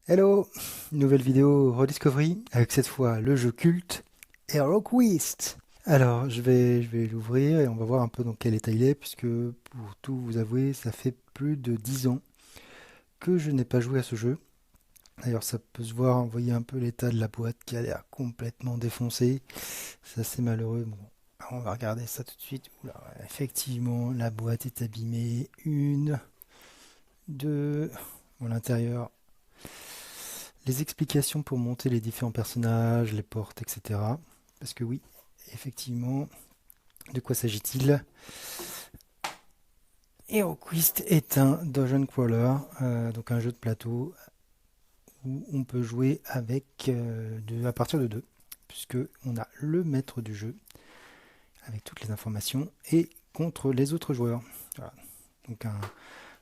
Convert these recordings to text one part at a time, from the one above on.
Hello, nouvelle vidéo Rediscovery avec cette fois le jeu culte HeroQuest. Alors je vais l'ouvrir et on va voir un peu dans quel état il est puisque pour tout vous avouer ça fait plus de 10 ans que je n'ai pas joué à ce jeu. D'ailleurs ça peut se voir, vous voyez un peu l'état de la boîte qui a l'air complètement défoncée. C'est assez malheureux. Bon, on va regarder ça tout de suite. Oula, ouais, effectivement la boîte est abîmée. Une, deux, bon, l'intérieur. Les explications pour monter les différents personnages, les portes, etc. Parce que oui, effectivement, de quoi s'agit-il? HeroQuest est un dungeon crawler, donc un jeu de plateau où on peut jouer avec à partir de deux, puisque on a le maître du jeu avec toutes les informations et contre les autres joueurs. Voilà. Donc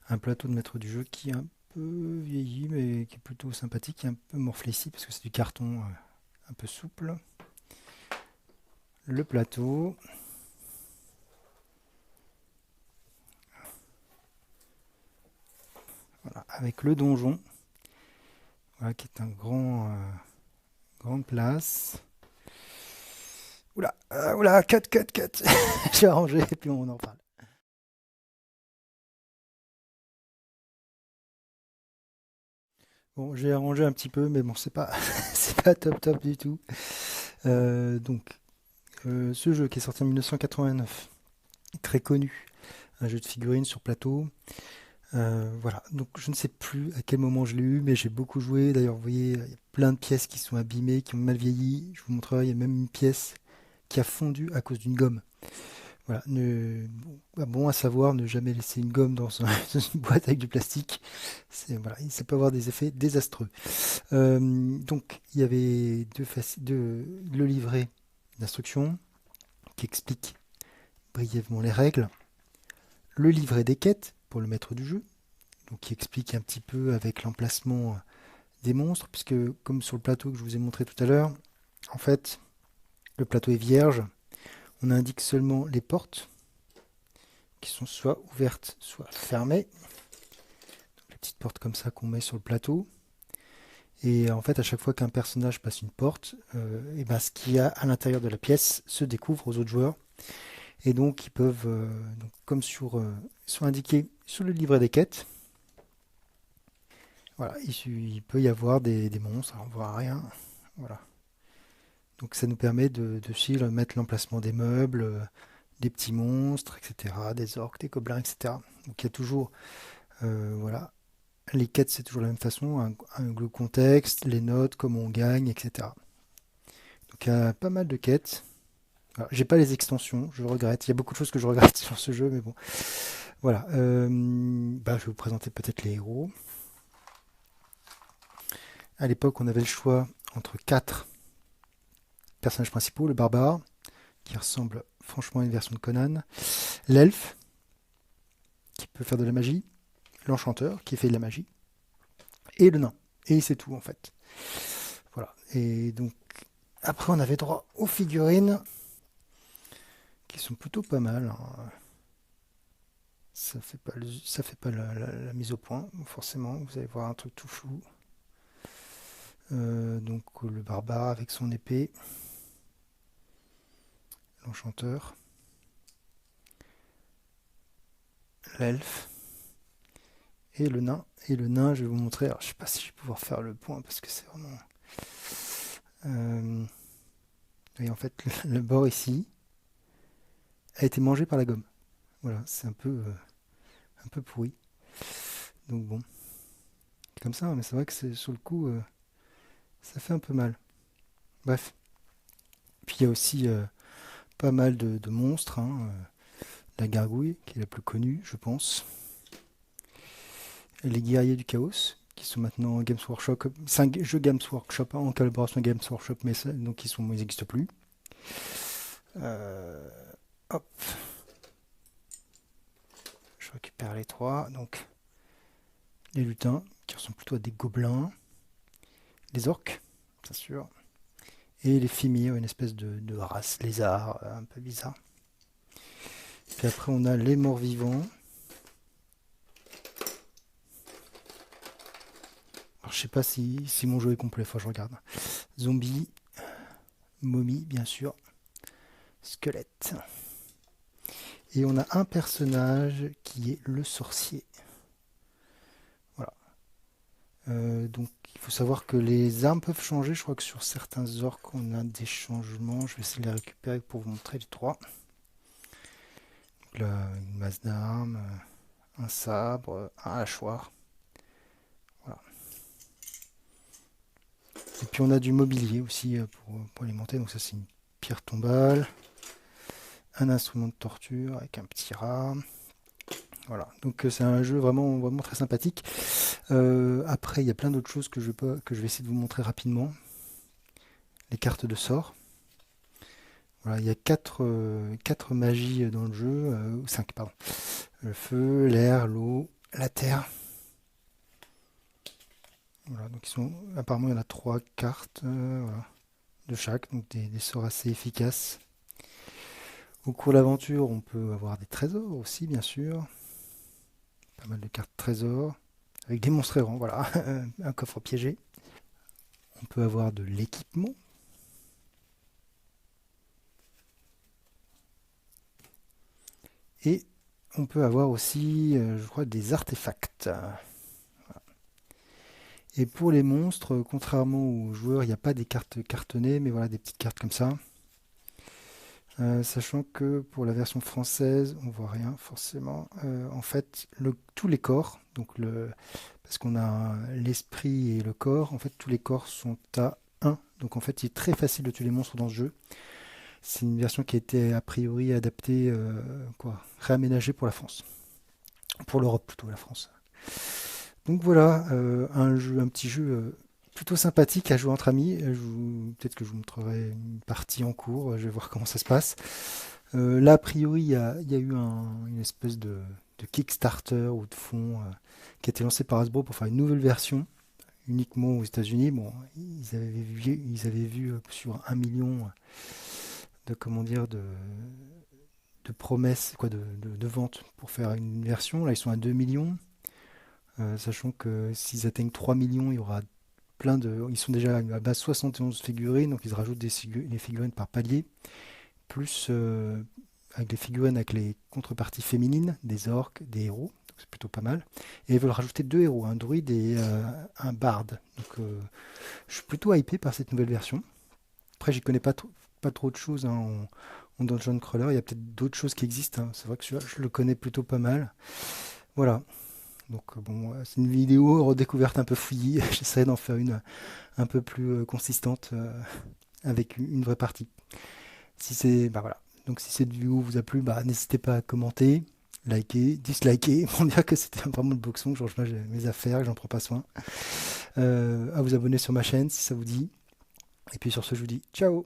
un plateau de maître du jeu qui est un peu vieilli, mais qui est plutôt sympathique, et un peu morflé ici parce que c'est du carton un peu souple. Le plateau. Voilà, avec le donjon, voilà, qui est un grande place. Oula, oula, cut. J'ai arrangé et puis on en parle. Bon, j'ai arrangé un petit peu, mais bon, c'est pas, c'est pas top du tout. Donc, ce jeu qui est sorti en 1989, très connu, un jeu de figurines sur plateau. Voilà, donc je ne sais plus à quel moment je l'ai eu, mais j'ai beaucoup joué. D'ailleurs, vous voyez, il y a plein de pièces qui sont abîmées, qui ont mal vieilli. Je vous montrerai, il y a même une pièce qui a fondu à cause d'une gomme. Voilà, bon à savoir, ne jamais laisser une gomme dans, dans une boîte avec du plastique. Voilà, ça peut avoir des effets désastreux. Donc, il y avait le livret d'instructions qui explique brièvement les règles, le livret des quêtes pour le maître du jeu, donc qui explique un petit peu avec l'emplacement des monstres, puisque comme sur le plateau que je vous ai montré tout à l'heure, en fait, le plateau est vierge. On indique seulement les portes qui sont soit ouvertes, soit fermées. Les petites portes comme ça qu'on met sur le plateau. Et en fait, à chaque fois qu'un personnage passe une porte, et ben, ce qu'il y a à l'intérieur de la pièce se découvre aux autres joueurs. Et donc, ils peuvent, donc, comme ils sont indiqués sur le livret des quêtes, voilà, il peut y avoir des monstres, alors on voit rien. Voilà. Donc, ça nous permet de suivre, mettre l'emplacement des meubles, des petits monstres, etc., des orques, des gobelins, etc. Donc, il y a toujours, voilà, les quêtes, c'est toujours la même façon, le contexte, les notes, comment on gagne, etc. Donc il y a pas mal de quêtes. Alors, j'ai pas les extensions, je regrette. Il y a beaucoup de choses que je regrette sur ce jeu, mais bon. Voilà. Je vais vous présenter peut-être les héros. À l'époque, on avait le choix entre quatre personnages principaux. Le barbare, qui ressemble franchement à une version de Conan. L'elfe, qui peut faire de la magie. L'enchanteur, qui fait de la magie. Et le nain. Et c'est tout, en fait. Voilà. Et donc, après, on avait droit aux figurines qui sont plutôt pas mal, hein. Ça fait pas la mise au point, forcément. Vous allez voir un truc tout fou. Donc le barbare avec son épée, l'enchanteur, l'elfe et le nain. Et le nain, je vais vous montrer. Alors, je sais pas si je vais pouvoir faire le point parce que c'est vraiment. Et en fait, le bord ici a été mangé par la gomme. Voilà, c'est un peu pourri. Donc bon, c'est comme ça, hein, mais c'est vrai que sur le coup, ça fait un peu mal. Bref. Puis il y a aussi pas mal de monstres, hein. La gargouille, qui est la plus connue, je pense. Les guerriers du chaos, qui sont maintenant Games Workshop. C'est un jeu Games Workshop, hein, en collaboration avec Games Workshop, mais donc ils n'existent plus. Euh, Hop, je récupère les trois. Donc les lutins, qui ressemblent plutôt à des gobelins. Les orques, bien sûr. Et les fimir, une espèce de race lézard un peu bizarre. Puis après, on a les morts vivants. Alors, je sais pas si mon jeu est complet, faut que je regarde. Zombie, momie, bien sûr, squelette. Et on a un personnage qui est le sorcier. Voilà. Donc il faut savoir que les armes peuvent changer. Je crois que sur certains orques, on a des changements. Je vais essayer de les récupérer pour vous montrer les trois. Donc là, une masse d'armes, un sabre, un hachoir. Voilà. Et puis on a du mobilier aussi pour alimenter. Donc ça c'est une pierre tombale, un instrument de torture avec un petit rat. Voilà, donc c'est un jeu vraiment très sympathique. Après, il y a plein d'autres choses que je vais essayer de vous montrer rapidement. Les cartes de sorts. Voilà, il y a quatre magies dans le jeu, ou 5, pardon. Le feu, l'air, l'eau, la terre. Voilà, donc apparemment il y en a 3 cartes voilà, de chaque, donc des sorts assez efficaces. Au cours de l'aventure, on peut avoir des trésors aussi, bien sûr. Pas mal de cartes trésors. Avec des monstres errants, voilà. Un coffre piégé. On peut avoir de l'équipement. Et on peut avoir aussi, je crois, des artefacts. Voilà. Et pour les monstres, contrairement aux joueurs, il n'y a pas des cartes cartonnées, mais voilà, des petites cartes comme ça. Sachant que pour la version française, on voit rien forcément. En fait, tous les corps, parce qu'on a l'esprit et le corps, en fait tous les corps sont à 1. Donc en fait il est très facile de tuer les monstres dans ce jeu. C'est une version qui a été a priori adaptée, réaménagée pour la France. Pour l'Europe plutôt, la France. Donc voilà, un petit jeu plutôt sympathique à jouer entre amis. Peut-être que je vous montrerai une partie en cours, je vais voir comment ça se passe. Là, a priori, il y a eu une espèce de Kickstarter ou de fonds qui a été lancé par Hasbro pour faire une nouvelle version, uniquement aux États-Unis. Bon, ils avaient vu sur 1 million de promesses, de ventes pour faire une version. Là, ils sont à 2 millions. Sachant que s'ils atteignent 3 millions, il y aura ils sont déjà à base 71 figurines, donc ils rajoutent les figurines par palier, plus avec les figurines avec les contreparties féminines, des orques, des héros, donc c'est plutôt pas mal. Et ils veulent rajouter 2 héros, un druide et un barde. Donc je suis plutôt hypé par cette nouvelle version. Après, j'y connais pas trop de choses en Dungeon Crawler, il y a peut-être d'autres choses qui existent, hein. C'est vrai que je le connais plutôt pas mal. Voilà. Donc bon, c'est une vidéo redécouverte un peu fouillie. J'essaierai d'en faire une un peu plus consistante avec une vraie partie. Voilà. Donc si cette vidéo vous a plu, n'hésitez pas à commenter, liker, disliker, pour dire que c'était vraiment le boxon, que je range mes affaires, que j'en prends pas soin. À vous abonner sur ma chaîne si ça vous dit. Et puis sur ce, je vous dis ciao!